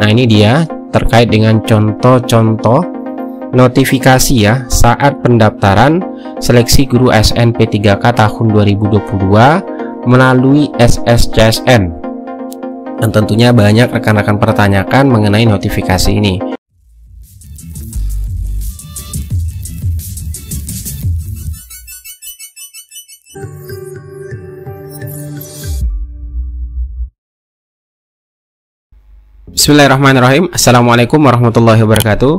Nah, ini dia terkait dengan contoh-contoh notifikasi ya saat pendaftaran seleksi guru ASN P3K tahun 2022 melalui SSCSN. Dan tentunya banyak rekan-rekan pertanyakan mengenai notifikasi ini. Bismillahirrahmanirrahim. Assalamualaikum warahmatullahi wabarakatuh.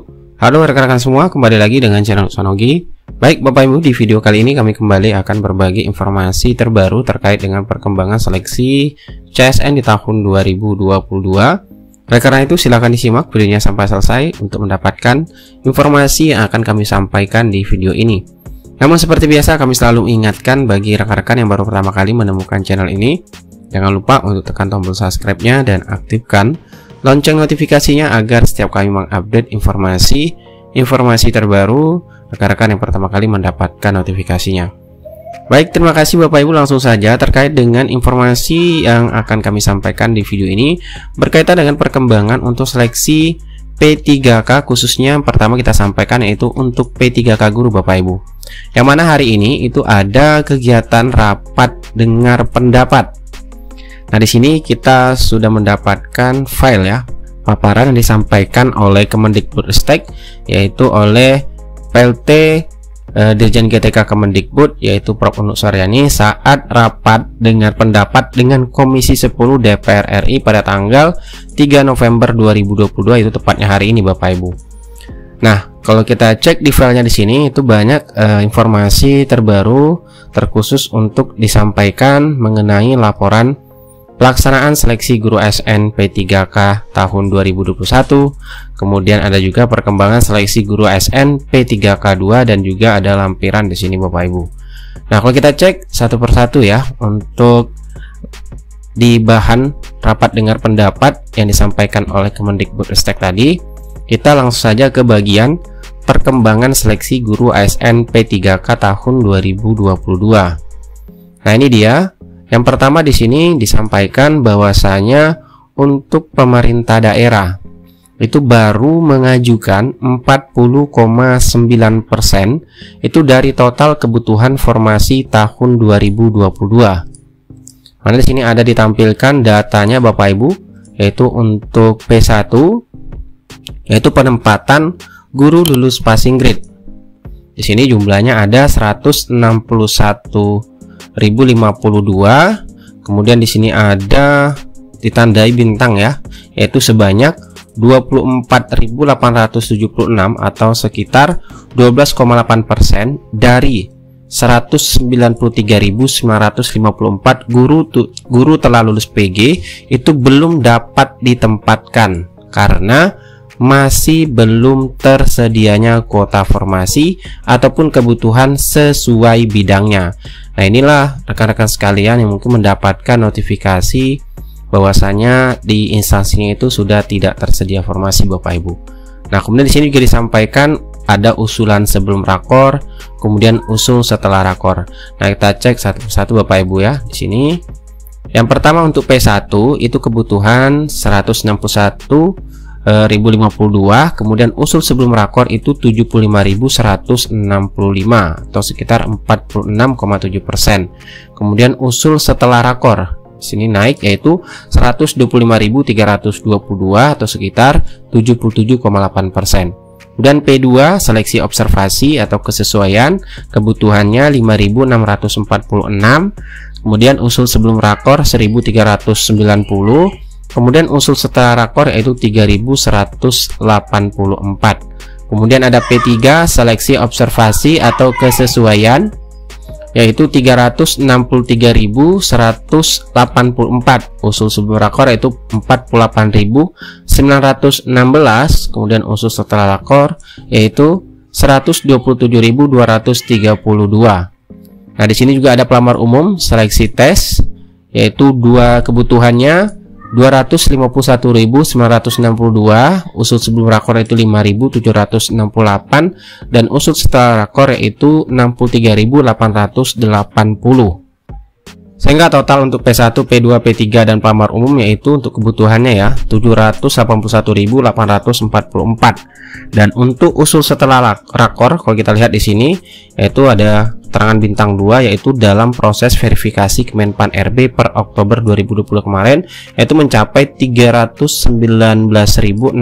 Halo rekan-rekan semua, kembali lagi dengan channel Sonogi. Baik Bapak Ibu, di video kali ini kami kembali akan berbagi informasi terbaru terkait dengan perkembangan seleksi CSN di tahun 2022. Oleh karena itu silakan disimak videonya sampai selesai untuk mendapatkan informasi yang akan kami sampaikan di video ini. Namun seperti biasa kami selalu ingatkan bagi rekan-rekan yang baru pertama kali menemukan channel ini, jangan lupa untuk tekan tombol subscribe-nya dan aktifkan lonceng notifikasinya agar setiap kami mengupdate informasi terbaru, rekan-rekan yang pertama kali mendapatkan notifikasinya. Baik, terima kasih Bapak Ibu. Langsung saja terkait dengan informasi yang akan kami sampaikan di video ini berkaitan dengan perkembangan untuk seleksi P3K, khususnya yang pertama kita sampaikan yaitu untuk P3K guru Bapak Ibu. Yang mana hari ini itu ada kegiatan rapat dengar pendapat. Nah, di sini kita sudah mendapatkan file ya, paparan yang disampaikan oleh Kemendikbudristek, yaitu oleh PLT Dirjen GTK Kemendikbud, yaitu Prof. Unuk Suryani saat rapat dengar pendapat dengan Komisi 10 DPR RI pada tanggal 3 November 2022, itu tepatnya hari ini Bapak Ibu. Nah, kalau kita cek di filenya di sini itu banyak informasi terbaru terkhusus untuk disampaikan mengenai laporan pelaksanaan seleksi guru ASN P3K tahun 2021. Kemudian ada juga perkembangan seleksi guru ASN P3K2 dan juga ada lampiran di sini Bapak Ibu. Nah, kalau kita cek satu persatu ya untuk di bahan rapat dengar pendapat yang disampaikan oleh Kemendikbudristek tadi, kita langsung saja ke bagian perkembangan seleksi guru ASN P3K tahun 2022. Nah, ini dia. Yang pertama di sini disampaikan bahwasanya untuk pemerintah daerah itu baru mengajukan 40,9% itu dari total kebutuhan formasi tahun 2022. Mana di sini ada ditampilkan datanya Bapak Ibu, yaitu untuk P1 yaitu penempatan guru lulus passing grade. Di sini jumlahnya ada 161.052. Kemudian di sini ada ditandai bintang ya, yaitu sebanyak 24.876 atau sekitar 12,8% dari 193.954 guru telah lulus PG itu belum dapat ditempatkan karena masih belum tersedianya kuota formasi ataupun kebutuhan sesuai bidangnya. Nah, inilah rekan-rekan sekalian yang mungkin mendapatkan notifikasi bahwasanya di instansinya itu sudah tidak tersedia formasi Bapak Ibu. Nah, kemudian di sini juga disampaikan ada usulan sebelum rakor, kemudian usul setelah rakor. Nah, kita cek satu persatu Bapak Ibu ya. Di sini yang pertama untuk P1 itu kebutuhan 161.052, kemudian usul sebelum rakor itu 75.165 atau sekitar 46,7%. Kemudian usul setelah rakor sini naik yaitu 125.322 atau sekitar 77,8%. Dan P2 seleksi observasi atau kesesuaian kebutuhannya 5.646, kemudian usul sebelum rakor 1.390, kemudian usul setelah rakor yaitu 3.184. Kemudian ada P3 seleksi observasi atau kesesuaian yaitu 363.184, usul sebelum rakor yaitu 48.916, kemudian usul setelah rakor yaitu 127.232. Nah, di sini juga ada pelamar umum seleksi tes yaitu dua kebutuhannya 251.962, usul sebelum rakor itu 5.768 dan usul setelah rakor yaitu 63.880. Sehingga total untuk P1, P2, P3 dan pelamar umum yaitu untuk kebutuhannya ya 781.844. Dan untuk usul setelah rakor kalau kita lihat di sini yaitu ada keterangan bintang 2 yaitu dalam proses verifikasi Kemenpan RB per Oktober 2020 kemarin yaitu mencapai 319.618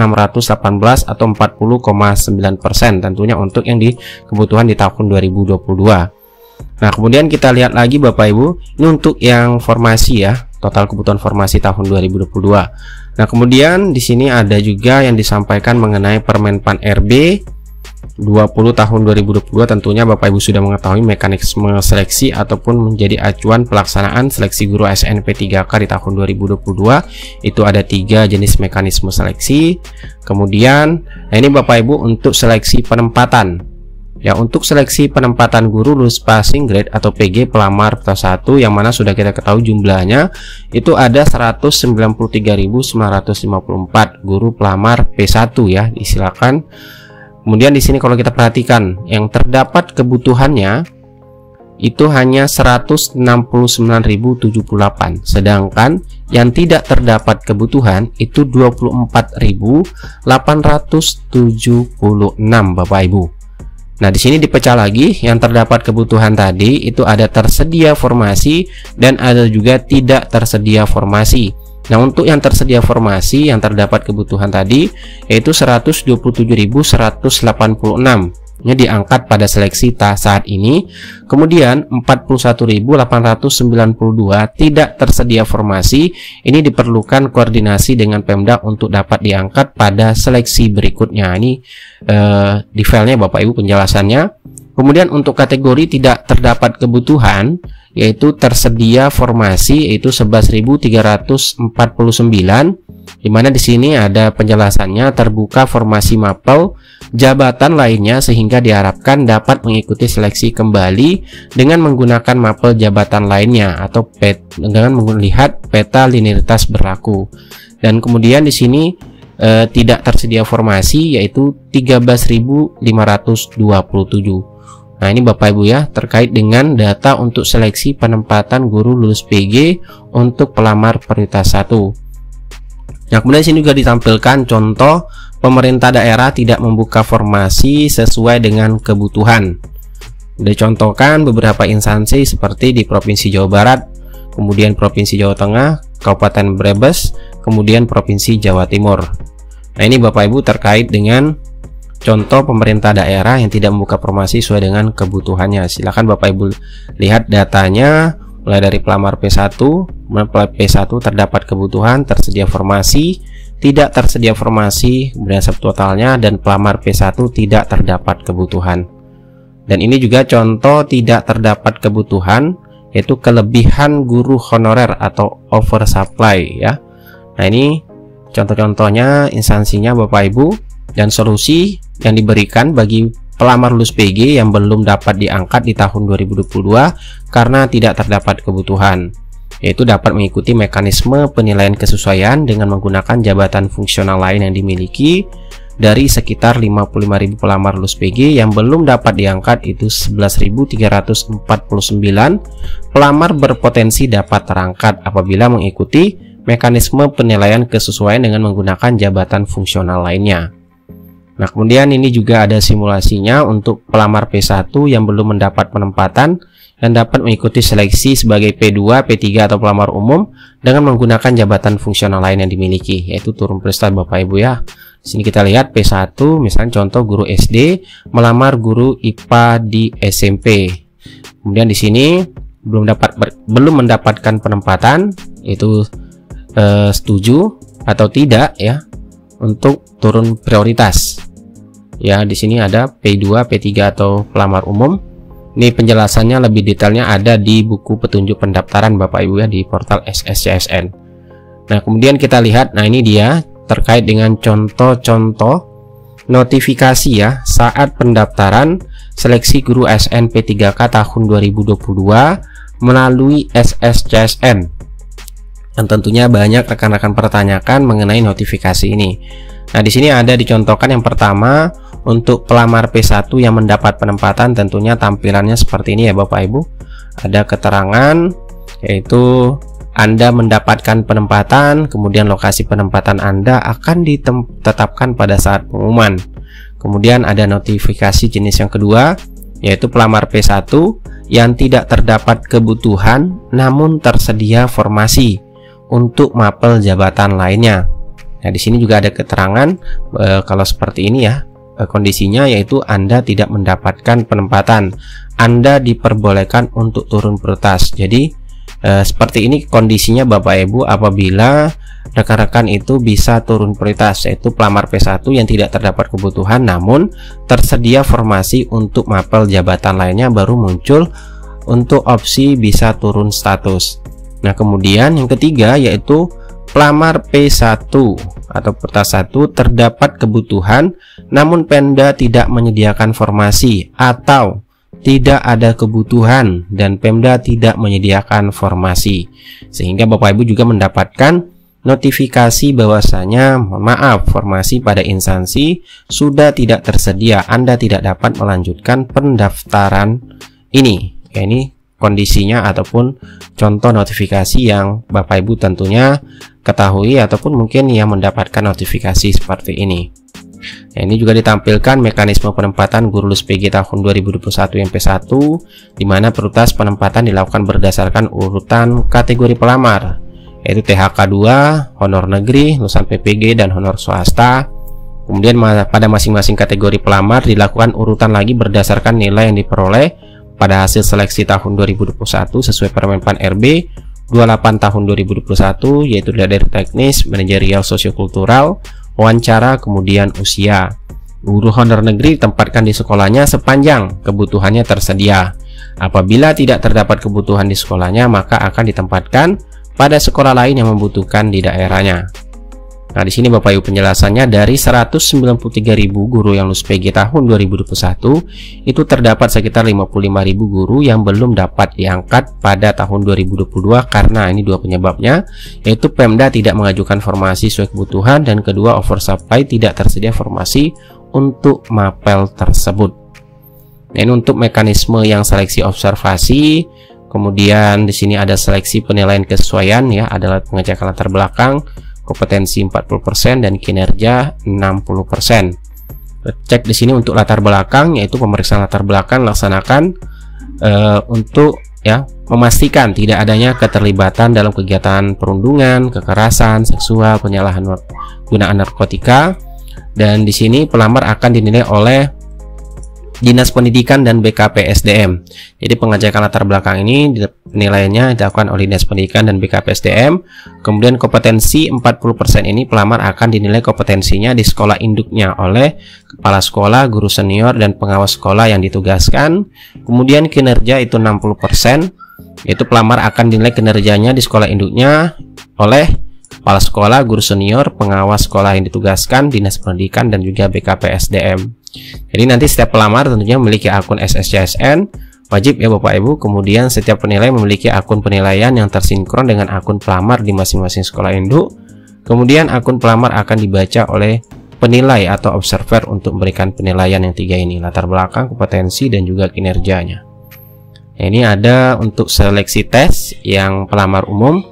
atau 40,9% tentunya untuk yang di kebutuhan di tahun 2022. Nah, kemudian kita lihat lagi Bapak Ibu, ini untuk yang formasi ya, total kebutuhan formasi tahun 2022. Nah, kemudian di sini ada juga yang disampaikan mengenai Permenpan RB 20 tahun 2022. Tentunya Bapak Ibu sudah mengetahui mekanisme seleksi ataupun menjadi acuan pelaksanaan seleksi guru ASN P3K di tahun 2022. Itu ada 3 jenis mekanisme seleksi. Kemudian, nah ini Bapak Ibu untuk seleksi penempatan. Ya, untuk seleksi penempatan guru lulus passing grade atau PG pelamar P1 yang mana sudah kita ketahui jumlahnya itu ada 193.954 guru pelamar P1 ya, disilakan. Kemudian di sini kalau kita perhatikan yang terdapat kebutuhannya itu hanya 169.078, sedangkan yang tidak terdapat kebutuhan itu 24.876 Bapak Ibu. Nah, di sini dipecah lagi, yang terdapat kebutuhan tadi itu ada tersedia formasi dan ada juga tidak tersedia formasi. Nah, untuk yang tersedia formasi yang terdapat kebutuhan tadi yaitu 127.186. Nya diangkat pada seleksi saat ini. Kemudian 41.892 tidak tersedia formasi. Ini diperlukan koordinasi dengan Pemda untuk dapat diangkat pada seleksi berikutnya. Ini di filenya Bapak Ibu penjelasannya. Kemudian untuk kategori tidak terdapat kebutuhan yaitu tersedia formasi yaitu 11.349, di mana di sini ada penjelasannya terbuka formasi mapel jabatan lainnya sehingga diharapkan dapat mengikuti seleksi kembali dengan menggunakan mapel jabatan lainnya atau dengan melihat peta linearitas berlaku. Dan kemudian di sini tidak tersedia formasi yaitu 13.527. Nah, ini Bapak Ibu ya terkait dengan data untuk seleksi penempatan guru lulus PG untuk pelamar prioritas 1. Nah, kemudian sini juga ditampilkan contoh pemerintah daerah tidak membuka formasi sesuai dengan kebutuhan. Dicontohkan beberapa instansi seperti di Provinsi Jawa Barat, kemudian Provinsi Jawa Tengah, Kabupaten Brebes, kemudian Provinsi Jawa Timur. Nah, ini Bapak Ibu terkait dengan contoh pemerintah daerah yang tidak membuka formasi sesuai dengan kebutuhannya. Silakan Bapak Ibu lihat datanya mulai dari pelamar P1, P1 terdapat kebutuhan, tersedia formasi, tidak tersedia formasi, kemudian subtotalnya, dan pelamar P1 tidak terdapat kebutuhan. Dan ini juga contoh tidak terdapat kebutuhan yaitu kelebihan guru honorer atau oversupply ya. Nah, ini contoh-contohnya instansinya Bapak Ibu dan solusi yang diberikan bagi pelamar lulus PG yang belum dapat diangkat di tahun 2022 karena tidak terdapat kebutuhan, yaitu dapat mengikuti mekanisme penilaian kesesuaian dengan menggunakan jabatan fungsional lain yang dimiliki. Dari sekitar 55.000 pelamar lulus PG yang belum dapat diangkat itu 11.349 pelamar berpotensi dapat terangkat apabila mengikuti mekanisme penilaian kesesuaian dengan menggunakan jabatan fungsional lainnya. Nah, kemudian ini juga ada simulasinya untuk pelamar P1 yang belum mendapat penempatan dan dapat mengikuti seleksi sebagai P2, P3 atau pelamar umum dengan menggunakan jabatan fungsional lain yang dimiliki, yaitu turun prestasi Bapak Ibu ya. Di sini kita lihat P1, misalnya contoh guru SD melamar guru IPA di SMP. Kemudian di sini belum mendapatkan penempatan, yaitu setuju atau tidak ya untuk turun prioritas. Ya, di sini ada P2, P3 atau pelamar umum. Ini penjelasannya lebih detailnya ada di buku petunjuk pendaftaran Bapak Ibu ya di portal SSCSN. Nah, kemudian kita lihat, nah ini dia terkait dengan contoh-contoh notifikasi ya saat pendaftaran seleksi guru ASN P3K tahun 2022 melalui SSCSN. Dan tentunya banyak rekan-rekan pertanyakan mengenai notifikasi ini. Nah, di sini ada dicontohkan yang pertama untuk pelamar P1 yang mendapat penempatan, tentunya tampilannya seperti ini ya Bapak Ibu. Ada keterangan yaitu Anda mendapatkan penempatan, kemudian lokasi penempatan Anda akan ditetapkan pada saat pengumuman. Kemudian ada notifikasi jenis yang kedua, yaitu pelamar P1 yang tidak terdapat kebutuhan namun tersedia formasi untuk mapel jabatan lainnya. Nah, di sini juga ada keterangan kalau seperti ini ya, kondisinya yaitu Anda tidak mendapatkan penempatan, Anda diperbolehkan untuk turun prioritas. Jadi seperti ini kondisinya Bapak Ibu apabila rekan-rekan itu bisa turun prioritas, yaitu pelamar P1 yang tidak terdapat kebutuhan namun tersedia formasi untuk mapel jabatan lainnya baru muncul untuk opsi bisa turun status. Nah, kemudian yang ketiga yaitu pelamar P1 atau prioritas 1 terdapat kebutuhan namun Pemda tidak menyediakan formasi, atau tidak ada kebutuhan dan Pemda tidak menyediakan formasi, sehingga Bapak Ibu juga mendapatkan notifikasi bahwasanya mohon maaf, formasi pada instansi sudah tidak tersedia, Anda tidak dapat melanjutkan pendaftaran ini. Ya, ini kondisinya ataupun contoh notifikasi yang Bapak Ibu tentunya ketahui ataupun mungkin yang mendapatkan notifikasi seperti ini. Nah, ini juga ditampilkan mekanisme penempatan guru lulus PG tahun 2021 yang P1, di mana prioritas penempatan dilakukan berdasarkan urutan kategori pelamar, yaitu THK 2, honor negeri, lulusan PPG, dan honor swasta. Kemudian pada masing-masing kategori pelamar dilakukan urutan lagi berdasarkan nilai yang diperoleh pada hasil seleksi tahun 2021 sesuai Permen Pan RB 28 tahun 2021, yaitu dari teknis, manajerial, sosiokultural, wawancara, kemudian usia. Guru honor negeri ditempatkan di sekolahnya sepanjang kebutuhannya tersedia. Apabila tidak terdapat kebutuhan di sekolahnya, maka akan ditempatkan pada sekolah lain yang membutuhkan di daerahnya. Nah, di sini Bapak Ibu penjelasannya, dari 193.000 guru yang lulus PG tahun 2021, itu terdapat sekitar 55.000 guru yang belum dapat diangkat pada tahun 2022 karena ini dua penyebabnya, yaitu Pemda tidak mengajukan formasi sesuai kebutuhan dan kedua oversupply, tidak tersedia formasi untuk mapel tersebut. Nah, ini untuk mekanisme yang seleksi observasi. Kemudian di sini ada seleksi penilaian kesesuaian ya, adalah pengecekan latar belakang, kompetensi 40% dan kinerja 60%. Cek di sini untuk latar belakang, yaitu pemeriksaan latar belakang laksanakan untuk ya memastikan tidak adanya keterlibatan dalam kegiatan perundungan, kekerasan, seksual, penyalahgunaan narkotika. Dan di sini pelamar akan dinilai oleh Dinas Pendidikan dan BKPSDM. Jadi pengecekan latar belakang ini penilaiannya dilakukan oleh Dinas Pendidikan dan BKPSDM. Kemudian kompetensi 40% ini pelamar akan dinilai kompetensinya di sekolah induknya oleh kepala sekolah, guru senior, dan pengawas sekolah yang ditugaskan. Kemudian kinerja itu 60%, yaitu pelamar akan dinilai kinerjanya di sekolah induknya oleh kepala sekolah, guru senior, pengawas sekolah yang ditugaskan, Dinas Pendidikan, dan juga BKPSDM. Jadi nanti setiap pelamar tentunya memiliki akun SSCSN, wajib ya Bapak Ibu. Kemudian setiap penilai memiliki akun penilaian yang tersinkron dengan akun pelamar di masing-masing sekolah induk. Kemudian akun pelamar akan dibaca oleh penilai atau observer untuk memberikan penilaian yang tiga ini, latar belakang, kompetensi, dan juga kinerjanya. Nah, ini ada untuk seleksi tes yang pelamar umum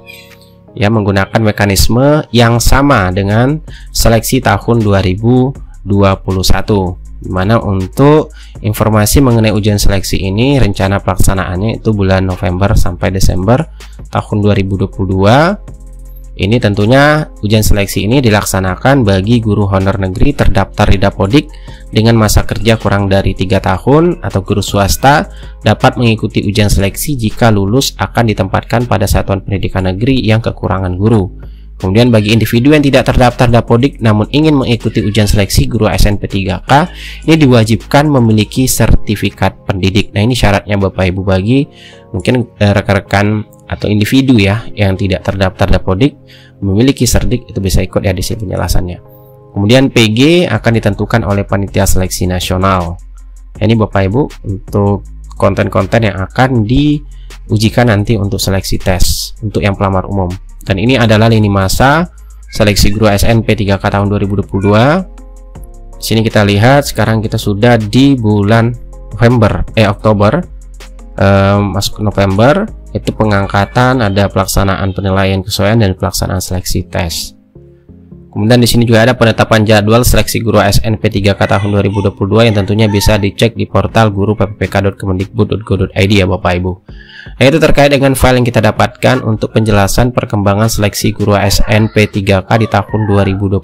ya, menggunakan mekanisme yang sama dengan seleksi tahun 2021, di mana untuk informasi mengenai ujian seleksi ini rencana pelaksanaannya itu bulan November sampai Desember tahun 2022. Ini tentunya ujian seleksi ini dilaksanakan bagi guru honor negeri terdaftar di Dapodik dengan masa kerja kurang dari 3 tahun, atau guru swasta dapat mengikuti ujian seleksi jika lulus akan ditempatkan pada satuan pendidikan negeri yang kekurangan guru. Kemudian bagi individu yang tidak terdaftar Dapodik namun ingin mengikuti ujian seleksi guru SNP 3K, ini diwajibkan memiliki sertifikat pendidik. Nah, ini syaratnya Bapak Ibu bagi mungkin rekan-rekan atau individu ya yang tidak terdaftar Dapodik memiliki serdik, itu bisa ikut ya di sini penjelasannya. Kemudian PG akan ditentukan oleh panitia seleksi nasional. Nah, ini Bapak Ibu untuk konten-konten yang akan diujikan nanti untuk seleksi tes untuk yang pelamar umum. Dan ini adalah lini masa seleksi guru SNP 3K tahun 2022. Di sini kita lihat sekarang kita sudah di bulan Oktober, masuk November. Itu pengangkatan, ada pelaksanaan penilaian kesesuaian dan pelaksanaan seleksi tes. Kemudian di sini juga ada penetapan jadwal seleksi guru ASN P3K tahun 2022 yang tentunya bisa dicek di portal guru ppk.kemendikbud.go.id ya Bapak Ibu. Nah, itu terkait dengan file yang kita dapatkan untuk penjelasan perkembangan seleksi guru ASN P3K di tahun 2022,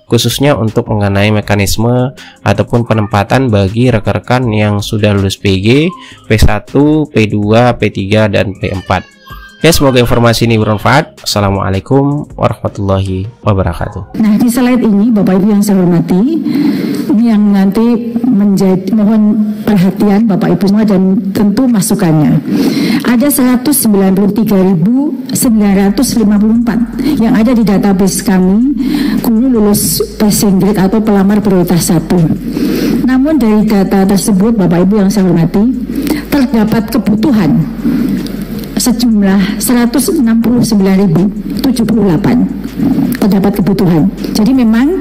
khususnya untuk mengenai mekanisme ataupun penempatan bagi rekan-rekan yang sudah lulus PG, P1, P2, P3, dan P4. Ya, semoga informasi ini bermanfaat. Assalamualaikum warahmatullahi wabarakatuh. Nah, di slide ini Bapak Ibu yang saya hormati, ini yang nanti mohon perhatian Bapak Ibu semua dan tentu masukannya. Ada 193.954 yang ada di database kami guru lulus passing grade atau pelamar prioritas 1. Namun dari data tersebut Bapak Ibu yang saya hormati, terdapat kebutuhan sejumlah 169.078 terdapat kebutuhan. Jadi memang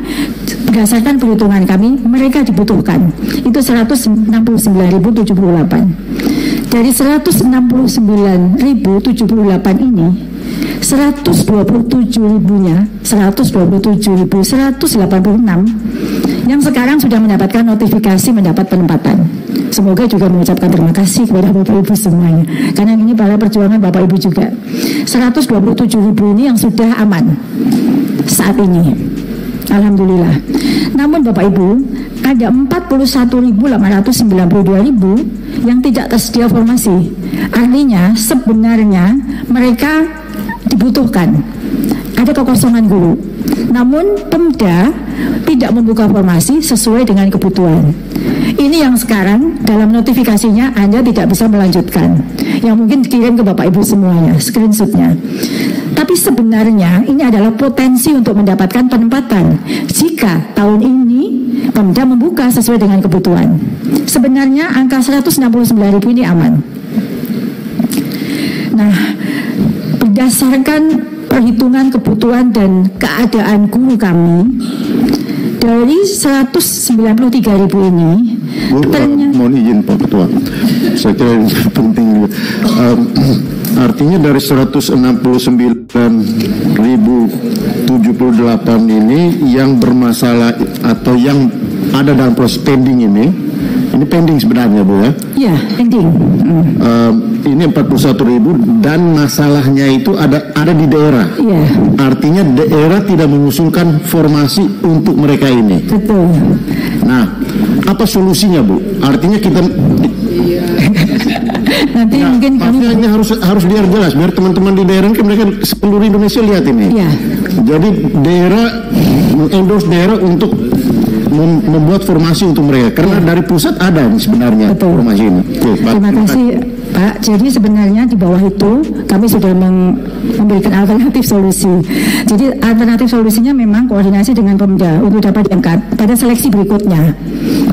berdasarkan perhitungan kami mereka dibutuhkan itu 169.078. Dari 169.078 ini 127.186 yang sekarang sudah mendapatkan notifikasi mendapat penempatan. Semoga juga mengucapkan terima kasih kepada Bapak Ibu semuanya, karena ini para perjuangan Bapak Ibu juga. 127.000 ini yang sudah aman saat ini, alhamdulillah. Namun Bapak Ibu, ada 41.892.000 yang tidak tersedia formasi. Artinya sebenarnya mereka dibutuhkan, ada kekosongan guru. Namun Pemda tidak membuka formasi sesuai dengan kebutuhan. Ini yang sekarang dalam notifikasinya Anda tidak bisa melanjutkan. Yang mungkin dikirim ke Bapak Ibu semuanya, screenshotnya. Tapi sebenarnya ini adalah potensi untuk mendapatkan penempatan jika tahun ini Pemda membuka sesuai dengan kebutuhan. Sebenarnya angka 169.000 ini aman. Nah, berdasarkan perhitungan kebutuhan dan keadaan guru kami, dari 193.000 ini mohon izin Pak Ketua, saya kira ini penting. Artinya dari 169.078 ini yang bermasalah atau yang ada dalam proses pending ini pending sebenarnya Bu ya? Iya, pending. Ini 41.000 dan masalahnya itu ada di daerah. Iya. Artinya daerah tidak mengusulkan formasi untuk mereka ini. Betul. Nah, apa solusinya Bu? Artinya kita nanti ya, mungkin kami ini harus biar jelas, biar teman-teman di daerah kan mereka seluruh Indonesia lihat ini. Iya. Jadi daerah endorse daerah untuk membuat formasi untuk mereka karena dari pusat ada sebenarnya. Betul. Formasi ini. Terima kasih Pak. Jadi sebenarnya di bawah itu kami sudah memberikan alternatif solusi. Jadi alternatif solusinya memang koordinasi dengan Pemda untuk dapat diangkat pada seleksi berikutnya.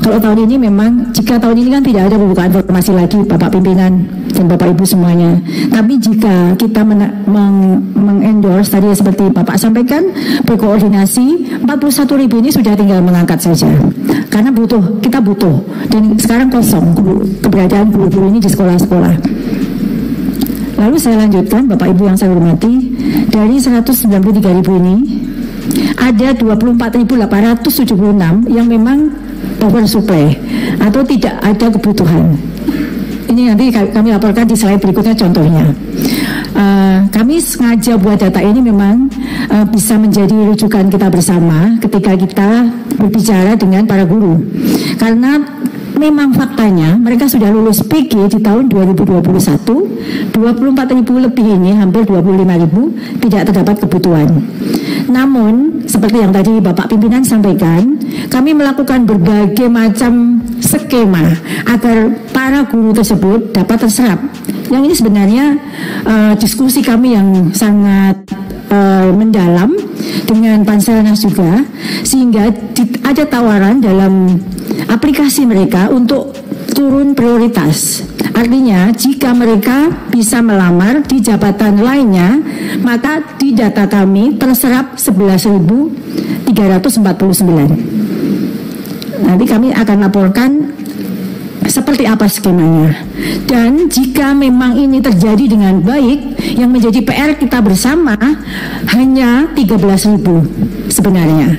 Kalau tahun ini memang, jika tahun ini kan tidak ada pembukaan formasi lagi Bapak Pimpinan dan Bapak Ibu semuanya. Tapi jika kita mengendorse tadi seperti Bapak sampaikan, berkoordinasi, 41.000 ini sudah tinggal mengangkat saja. Karena kita butuh. Dan sekarang kosong keberadaan guru-guru ini di sekolah-sekolah. Lalu saya lanjutkan Bapak Ibu yang saya hormati, dari 193.000 ini ada 24.876 yang memang oversupply atau tidak ada kebutuhan. Ini nanti kami laporkan di slide berikutnya contohnya. Kami sengaja buat data ini memang bisa menjadi rujukan kita bersama ketika kita berbicara dengan para guru. Karena memang faktanya mereka sudah lulus PG di tahun 2021, 24.000 lebih ini, hampir 25.000 tidak terdapat kebutuhan. Namun seperti yang tadi Bapak Pimpinan sampaikan, kami melakukan berbagai macam skema agar para guru tersebut dapat terserap. Yang ini sebenarnya diskusi kami yang sangat mendalam dengan Panselnas juga, sehingga ada tawaran dalam aplikasi mereka untuk turun prioritas. Artinya jika mereka bisa melamar di jabatan lainnya, maka di data kami terserap 11.349. Nanti kami akan laporkan seperti apa skemanya. Dan jika memang ini terjadi dengan baik, yang menjadi PR kita bersama hanya 13.000 sebenarnya.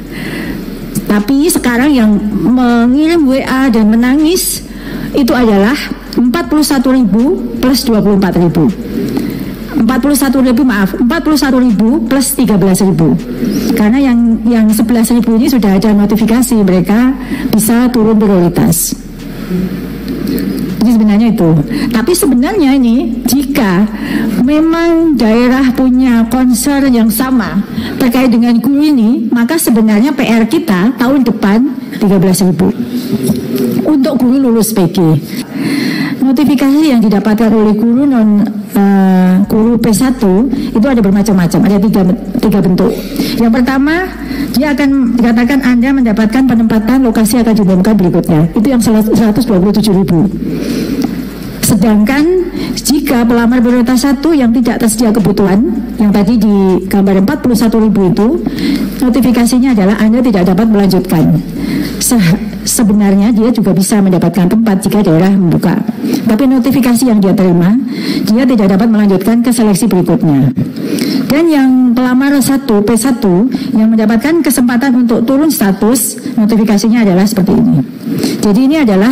Tapi sekarang yang mengirim WA dan menangis itu adalah 41.000 plus 24.000. 41.000 plus 13.000. Karena yang 11.000 ini sudah ada notifikasi mereka bisa turun prioritas. Jadi sebenarnya itu. Tapi sebenarnya ini jika memang daerah punya concern yang sama terkait dengan guru ini, maka sebenarnya PR kita tahun depan 13.000 untuk guru lulus PG. Notifikasi yang didapatkan oleh guru guru P1 itu ada bermacam-macam, ada tiga bentuk. Yang pertama, dia akan dikatakan Anda mendapatkan penempatan lokasi akan diumumkan berikutnya. Itu yang 127.000. Sedangkan jika pelamar prioritas 1 yang tidak tersedia kebutuhan, yang tadi di gambar 41.000 itu, notifikasinya adalah Anda tidak dapat melanjutkan. Sebenarnya dia juga bisa mendapatkan tempat jika daerah membuka. Tapi notifikasi yang dia terima, dia tidak dapat melanjutkan ke seleksi berikutnya. Dan yang pelamar P1 yang mendapatkan kesempatan untuk turun status, notifikasinya adalah seperti ini. Jadi ini adalah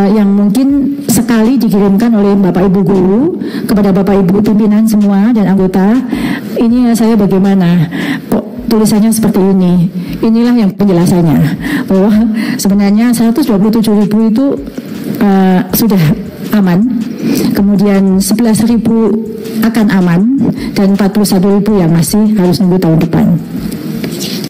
yang mungkin sekali dikirimkan oleh Bapak Ibu guru kepada Bapak Ibu pimpinan semua dan anggota. Ini saya bagaimana kok tulisannya seperti ini. Inilah yang penjelasannya bahwa sebenarnya 127.000 itu sudah aman, kemudian 11.000 akan aman, dan 41.000 yang masih harus nunggu tahun depan.